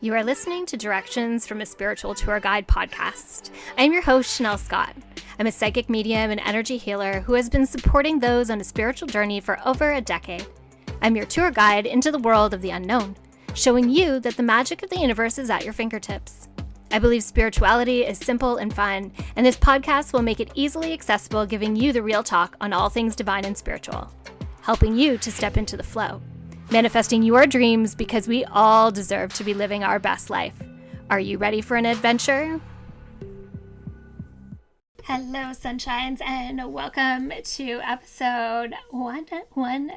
You are listening to Directions from a Spiritual Tour Guide podcast. I am your host, Chanel Scott. I'm a psychic medium and energy healer who has been supporting those on a spiritual journey for over a decade. I'm your tour guide into the world of the unknown, showing you that the magic of the universe is at your fingertips. I believe spirituality is simple and fun, and this podcast will make it easily accessible, giving you the real talk on all things divine and spiritual, helping you to step into the flow. Manifesting your dreams because we all deserve to be living our best life. Are you ready for an adventure? Hello, sunshines, and welcome to episode 110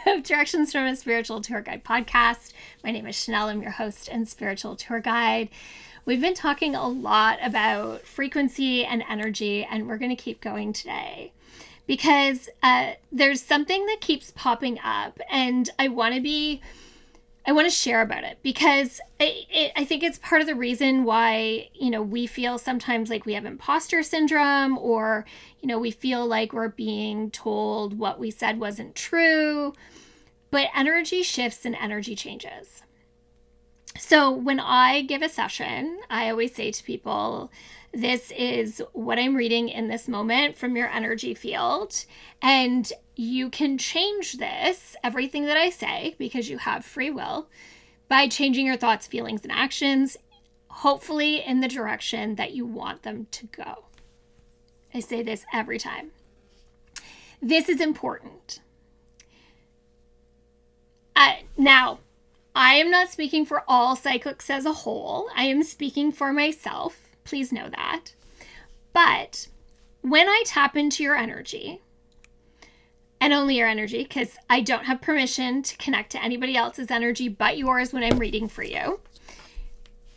of Directions from a Spiritual Tour Guide podcast. My name is Chanel. I'm your host and spiritual tour guide. We've been talking a lot about frequency and energy, and we're going to keep going today. Because there's something that keeps popping up, and I want to share about it because I think it's part of the reason why, we feel sometimes like we have imposter syndrome, or, we feel like we're being told what we said wasn't true. But energy shifts and energy changes. So when I give a session, I always say to people, this is what I'm reading in this moment from your energy field. And you can change this, everything that I say, because you have free will, by changing your thoughts, feelings, and actions, hopefully in the direction that you want them to go. I say this every time. This is important. Now, I am not speaking for all psychics as a whole. I am speaking for myself. Please know that. But when I tap into your energy, and only your energy, because I don't have permission to connect to anybody else's energy but yours when I'm reading for you.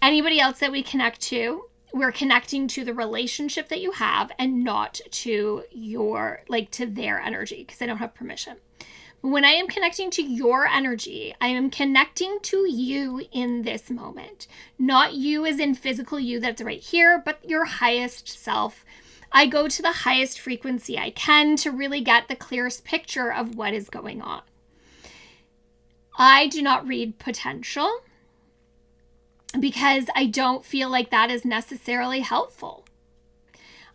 Anybody else that we connect to, we're connecting to the relationship that you have and not to to their energy, because I don't have permission. When I am connecting to your energy, I am connecting to you in this moment. Not you as in physical you that's right here, but your highest self. I go to the highest frequency I can to really get the clearest picture of what is going on. I do not read potential because I don't feel like that is necessarily helpful.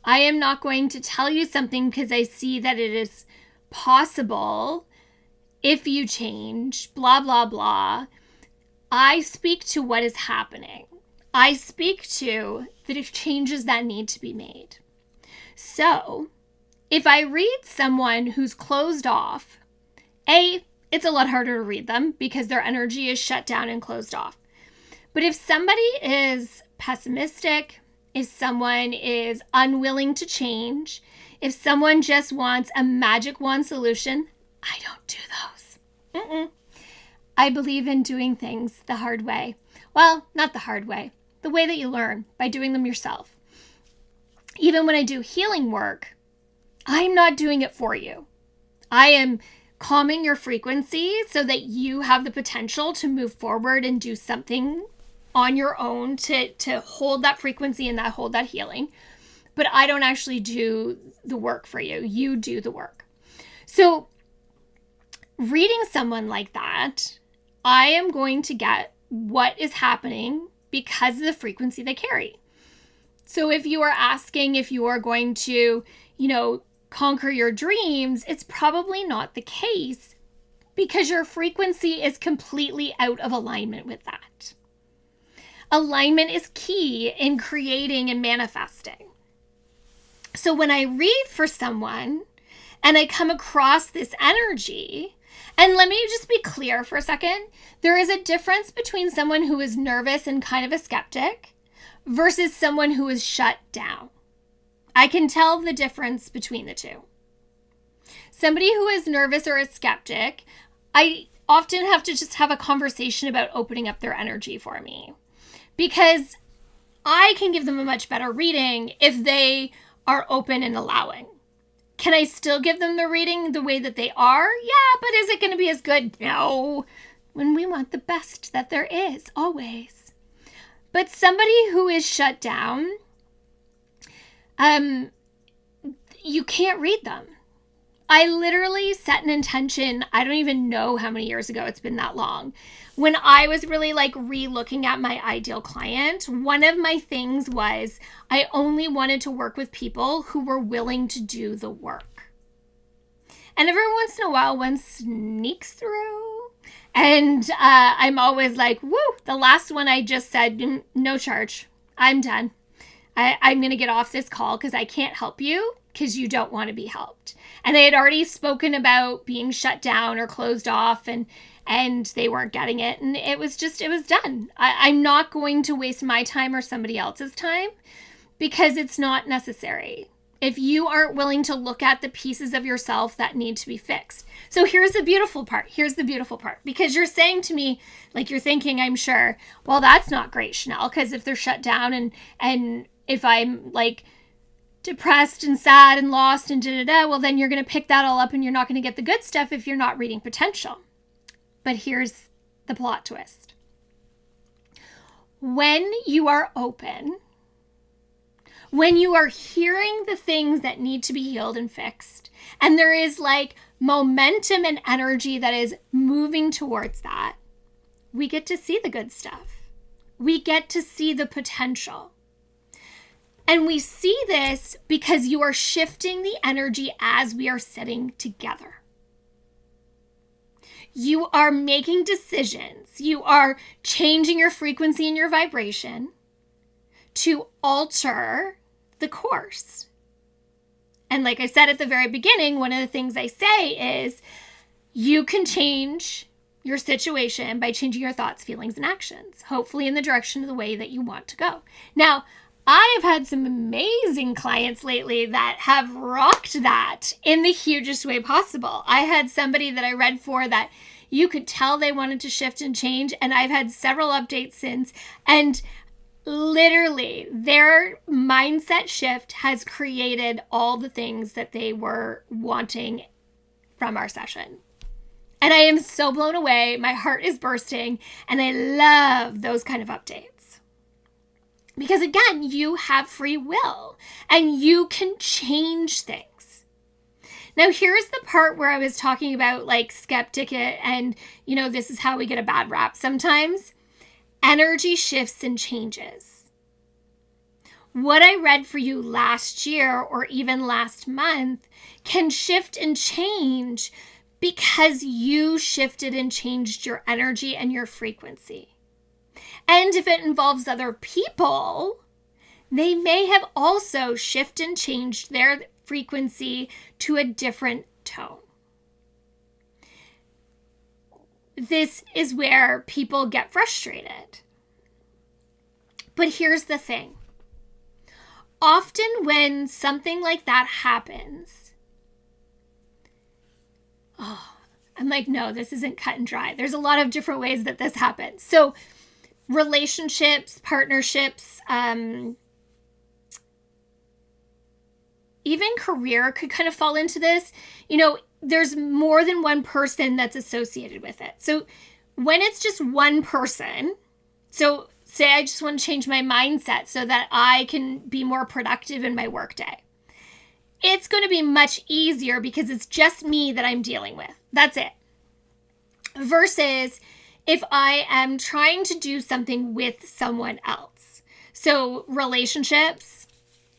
I am not going to tell you something because I see that it is possible if you change, blah, blah, blah. I speak to what is happening. I speak to the changes that need to be made. So if I read someone who's closed off, it's a lot harder to read them because their energy is shut down and closed off. But if somebody is pessimistic, if someone is unwilling to change, if someone just wants a magic wand solution, I don't do those. I believe in doing things the hard way. Well, not the hard way. The way that you learn, by doing them yourself. Even when I do healing work, I'm not doing it for you. I am calming your frequency so that you have the potential to move forward and do something on your own to hold that frequency and hold that healing. But I don't actually do the work for you. You do the work. So reading someone like that, I am going to get what is happening because of the frequency they carry. So if you are asking if you are going to, conquer your dreams, it's probably not the case because your frequency is completely out of alignment with that. Alignment is key in creating and manifesting. So when I read for someone and I come across this energy, and let me just be clear for a second. There is a difference between someone who is nervous and kind of a skeptic versus someone who is shut down. I can tell the difference between the two. Somebody who is nervous or a skeptic, I often have to just have a conversation about opening up their energy for me, because I can give them a much better reading if they are open and allowing. Can I still give them the reading the way that they are? Yeah, but is it going to be as good? No. When we want the best that there is, always. But somebody who is shut down, you can't read them. I literally set an intention. I don't even know how many years ago. It's been that long. When I was really like re-looking at my ideal client, one of my things was I only wanted to work with people who were willing to do the work. And every once in a while, one sneaks through. And I'm always like, woo, the last one I just said, no charge. I'm done. I'm going to get off this call because I can't help you because you don't want to be helped. And they had already spoken about being shut down or closed off, and they weren't getting it. And it was done. I'm not going to waste my time or somebody else's time because it's not necessary if you aren't willing to look at the pieces of yourself that need to be fixed. So here's the beautiful part. Because you're saying to me, like you're thinking, I'm sure, well, that's not great, Chanel, because if they're shut down and if I'm like depressed and sad and lost and well, then you're going to pick that all up and you're not going to get the good stuff if you're not reading potential. But here's the plot twist. When you are open, when you are hearing the things that need to be healed and fixed, and there is like momentum and energy that is moving towards that, we get to see the good stuff. We get to see the potential. And we see this because you are shifting the energy as we are sitting together. You are making decisions. You are changing your frequency and your vibration to alter the course. And like I said at the very beginning, one of the things I say is you can change your situation by changing your thoughts, feelings, and actions, hopefully in the direction of the way that you want to go. Now, I have had some amazing clients lately that have rocked that in the hugest way possible. I had somebody that I read for that you could tell they wanted to shift and change, and I've had several updates since, and literally their mindset shift has created all the things that they were wanting from our session. And I am so blown away. My heart is bursting, and I love those kind of updates. Because again, you have free will and you can change things. Now, here's the part where I was talking about like skeptic and, this is how we get a bad rap sometimes. Energy shifts and changes. What I read for you last year or even last month can shift and change because you shifted and changed your energy and your frequency. And if it involves other people, they may have also shifted and changed their frequency to a different tone. This is where people get frustrated. But here's the thing. Often when something like that happens, I'm like, no, this isn't cut and dry. There's a lot of different ways that this happens. So relationships, partnerships, even career could kind of fall into this. There's more than one person that's associated with it. So when it's just one person, so say I just want to change my mindset so that I can be more productive in my workday. It's going to be much easier because it's just me that I'm dealing with. That's it. Versus if I am trying to do something with someone else. So relationships,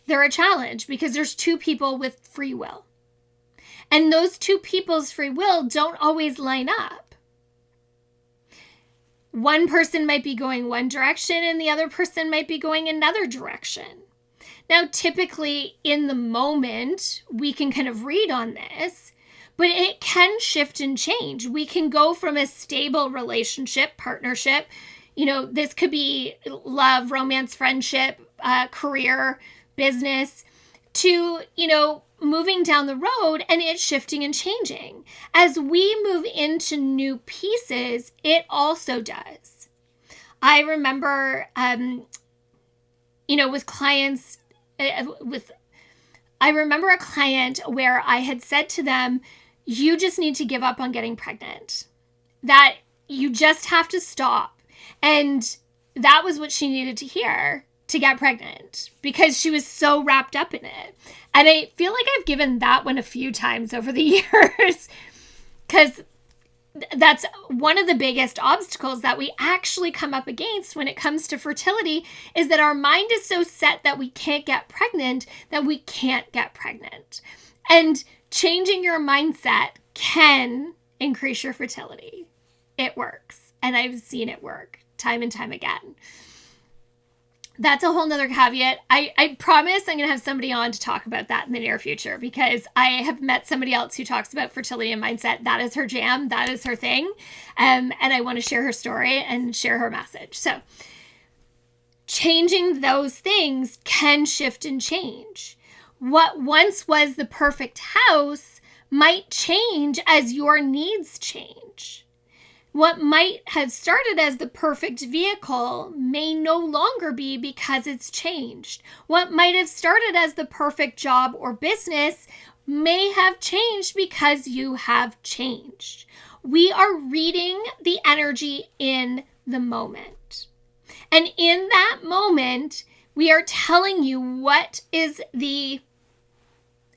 they're a challenge because there's two people with free will. And those two people's free will don't always line up. One person might be going one direction and the other person might be going another direction. Now, typically in the moment, we can kind of read on this, but it can shift and change. We can go from a stable relationship, partnership, this could be love, romance, friendship, career, business, to, moving down the road and it shifting and changing. As we move into new pieces, it also does. I remember, with clients, I remember a client where I had said to them, you just need to give up on getting pregnant. That you just have to stop. And that was what she needed to hear. to get pregnant because she was so wrapped up in it. And I feel like I've given that one a few times over the years because that's one of the biggest obstacles that we actually come up against when it comes to fertility, is that our mind is so set that we can't get pregnant, that we can't get pregnant. And changing your mindset can increase your fertility. It works. And I've seen it work time and time again. That's a whole nother caveat. I promise I'm going to have somebody on to talk about that in the near future, because I have met somebody else who talks about fertility and mindset. That is her jam. That is her thing. And I want to share her story and share her message. So changing those things can shift and change. What once was the perfect house might change as your needs change. What might have started as the perfect vehicle may no longer be because it's changed. What might have started as the perfect job or business may have changed because you have changed. We are reading the energy in the moment. And in that moment, we are telling you what is the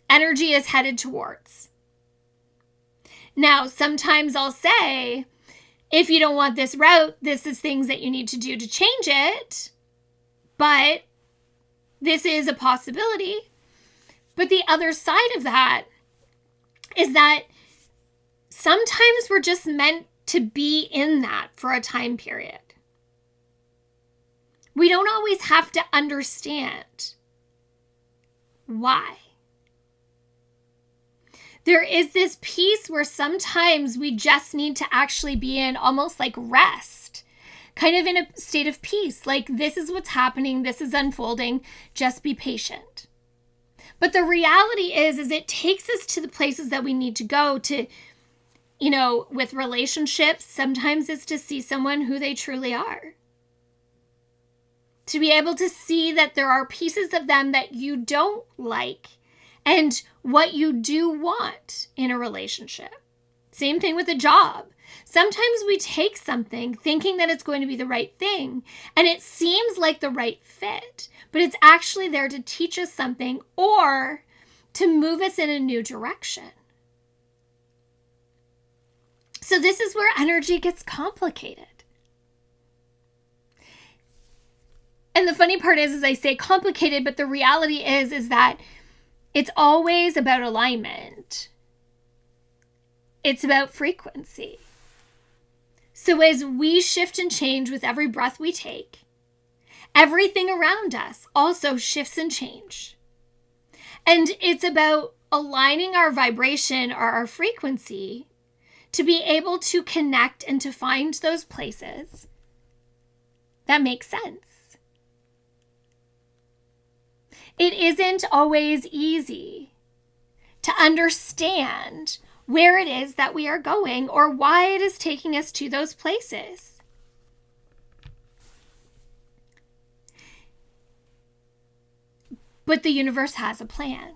energy is headed towards. Now, sometimes I'll say, if you don't want this route, this is things that you need to do to change it. But this is a possibility. But the other side of that is that sometimes we're just meant to be in that for a time period. We don't always have to understand why. There is this piece where sometimes we just need to actually be in almost like rest, kind of in a state of peace. Like, this is what's happening. This is unfolding. Just be patient. But the reality is it takes us to the places that we need to go to, with relationships. Sometimes it's to see someone who they truly are. To be able to see that there are pieces of them that you don't like, and what you do want in a relationship. Same thing with a job. Sometimes we take something thinking that it's going to be the right thing, and it seems like the right fit, but it's actually there to teach us something or to move us in a new direction. So this is where energy gets complicated. And the funny part is I say complicated, but the reality is that it's always about alignment. It's about frequency. So as we shift and change with every breath we take, everything around us also shifts and change. And it's about aligning our vibration or our frequency to be able to connect and to find those places that make sense. It isn't always easy to understand where it is that we are going or why it is taking us to those places. But the universe has a plan.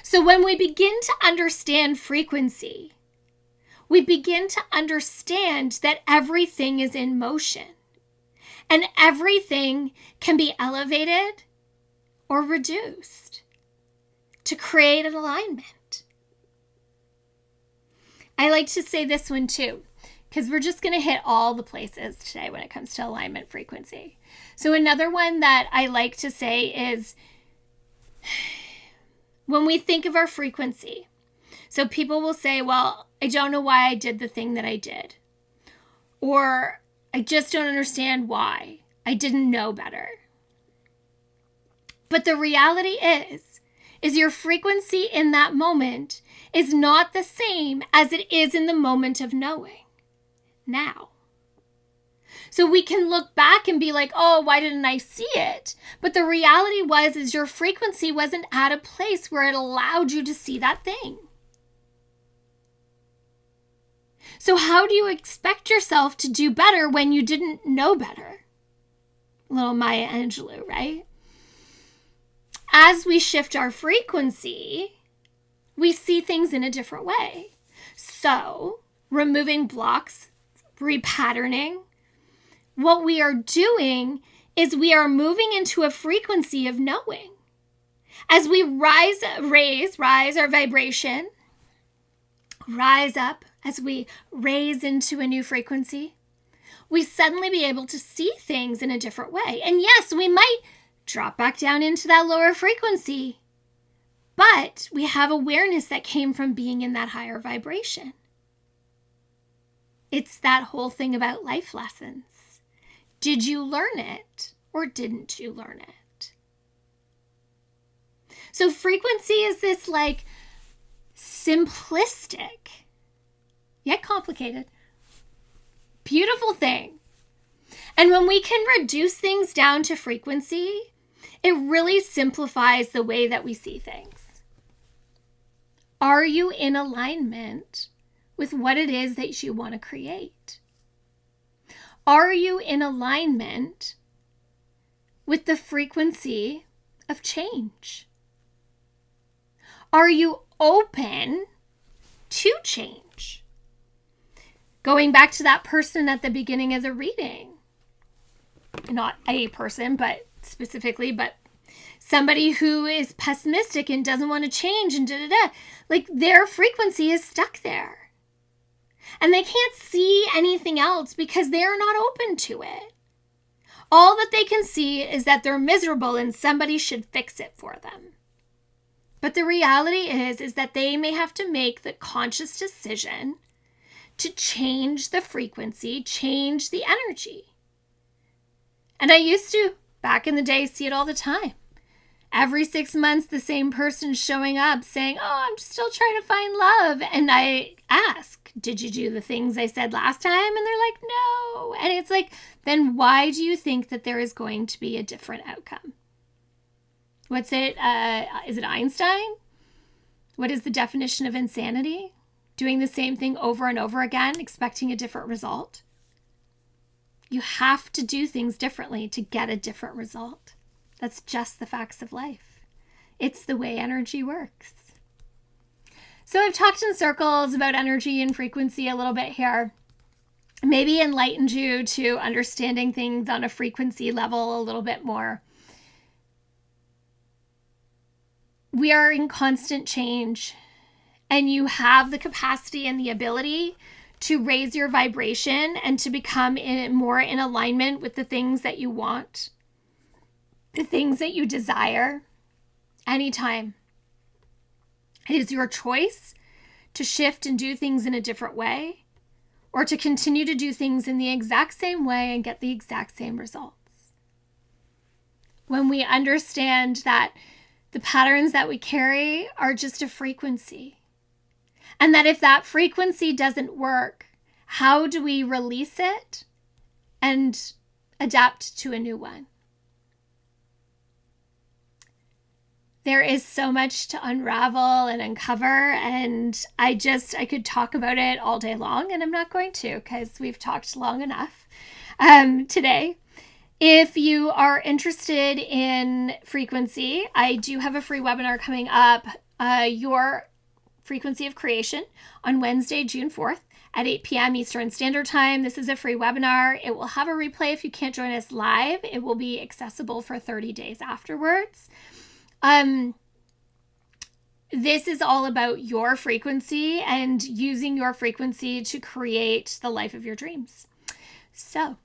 So when we begin to understand frequency, we begin to understand that everything is in motion and everything can be elevated or reduced to create an alignment. I like to say this one too, because we're just going to hit all the places today when it comes to alignment frequency. So another one that I like to say is when we think of our frequency. So people will say, well, I don't know why I did the thing that I did. Or I just don't understand why. I didn't know better. But the reality is your frequency in that moment is not the same as it is in the moment of knowing now. So we can look back and be like, oh, why didn't I see it? But the reality is your frequency wasn't at a place where it allowed you to see that thing. So how do you expect yourself to do better when you didn't know better? Little Maya Angelou, right? As we shift our frequency, we see things in a different way. So, removing blocks, repatterning, what we are doing is we are moving into a frequency of knowing. As we rise our vibration, rise up, as we raise into a new frequency, we suddenly be able to see things in a different way. And yes, we might drop back down into that lower frequency, but we have awareness that came from being in that higher vibration. It's that whole thing about life lessons. Did you learn it or didn't you learn it? So frequency is this like simplistic, yet complicated, beautiful thing. And when we can reduce things down to frequency, it really simplifies the way that we see things. Are you in alignment with what it is that you want to create? Are you in alignment with the frequency of change? Are you open to change? Going back to that person at the beginning of the reading, not a person, but specifically, but somebody who is pessimistic and doesn't want to change and like their frequency is stuck there. And they can't see anything else because they are not open to it. All that they can see is that they're miserable and somebody should fix it for them. But the reality is that they may have to make the conscious decision to change the frequency, change the energy. And I used to, back in the day, see it all the time. Every 6 months, the same person showing up saying, oh, I'm still trying to find love. And I ask, did you do the things I said last time? And they're like, no. And it's like, then why do you think that there is going to be a different outcome? What's it? Is it Einstein? What is the definition of insanity? Doing the same thing over and over again, expecting a different result? You have to do things differently to get a different result. That's just the facts of life. It's the way energy works. So I've talked in circles about energy and frequency a little bit here. Maybe enlightened you to understanding things on a frequency level a little bit more. We are in constant change, and you have the capacity and the ability to raise your vibration and to become more in alignment with the things that you want, the things that you desire, anytime. It is your choice to shift and do things in a different way, or to continue to do things in the exact same way and get the exact same results. When we understand that the patterns that we carry are just a frequency, and that if that frequency doesn't work, how do we release it and adapt to a new one? There is so much to unravel and uncover, and I could talk about it all day long, and I'm not going to because we've talked long enough today. If you are interested in frequency, I do have a free webinar coming up, Your Frequency of Creation, on Wednesday, June 4th at 8 p.m. Eastern Standard Time. This is a free webinar. It will have a replay if you can't join us live. It will be accessible for 30 days afterwards. This is all about your frequency and using your frequency to create the life of your dreams. So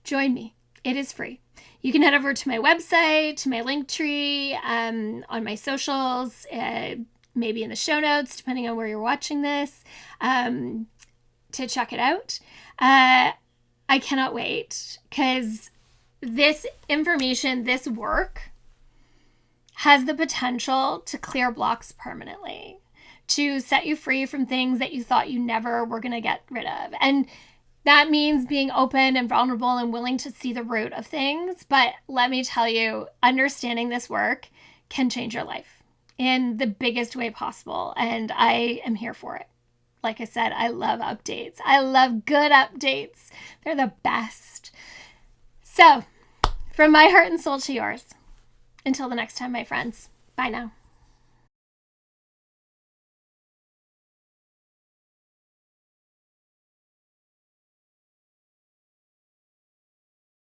join me. It is free. You can head over to my website, to my link tree, on my socials, maybe in the show notes, depending on where you're watching this, to check it out. I cannot wait because this information, this work has the potential to clear blocks permanently, to set you free from things that you thought you never were going to get rid of. And that means being open and vulnerable and willing to see the root of things. But let me tell you, understanding this work can change your life in the biggest way possible. And I am here for it. Like I said, I love updates. I love good updates. They're the best. So, from my heart and soul to yours, until the next time, my friends, bye now.